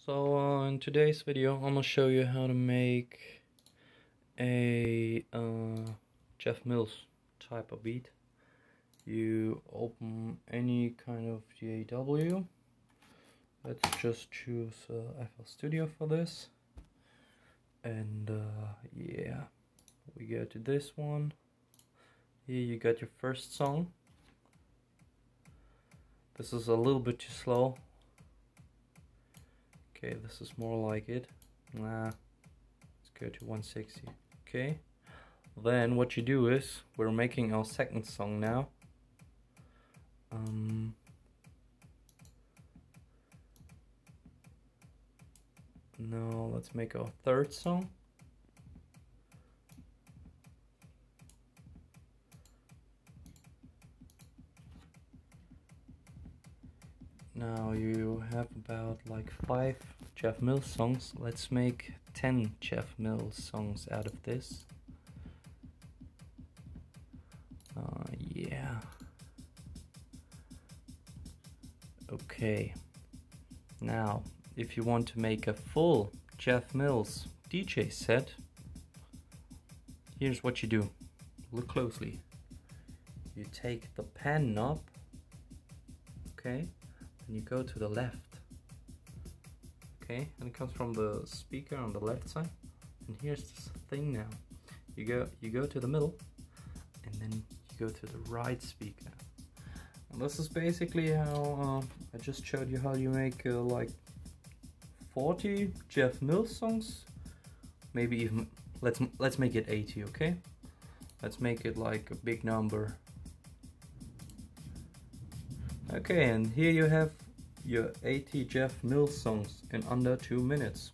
So in today's video I'm gonna show you how to make a Jeff Mills type of beat. You open any kind of DAW. Let's just choose FL Studio for this, and yeah, we go to this one. Here you got your first song. This is a little bit too slow. Okay, this is more like it. Let's go to 160. Okay, then what you do is, we're making our second song now. Now let's make our third song. Now you have about like 5 Jeff Mills songs. Let's make 10 Jeff Mills songs out of this. Yeah. Okay. Now, if you want to make a full Jeff Mills DJ set, here's what you do. Look closely. You take the pan knob, okay, and you go to the left, okay, and it comes from the speaker on the left side. And here's this thing now. You go to the middle, and then you go to the right speaker. And this is basically how I just showed you how you make like 40 Jeff Mills songs, maybe even let's make it 80, okay? Let's make it like a big number. Okay, and here you have your 80 Jeff Mills songs in under 2 minutes.